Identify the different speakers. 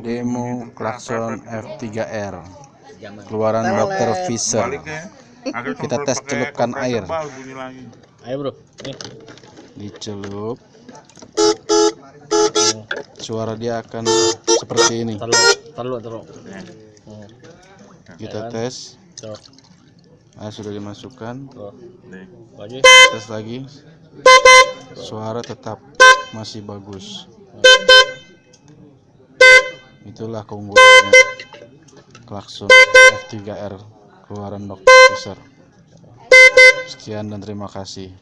Speaker 1: Demo klakson F3R keluaran Dr. Fisher. Kita tes celupkan air.
Speaker 2: Ayo bro,
Speaker 1: Dicelup, suara dia akan seperti ini.
Speaker 2: Taruh.
Speaker 1: Kita tes. Air sudah dimasukkan.
Speaker 2: Lagi.
Speaker 1: Tes lagi. Suara tetap masih bagus. Itulah keunggulannya klakson F3R keluaran Dr. Fisher. Sekian dan terima kasih.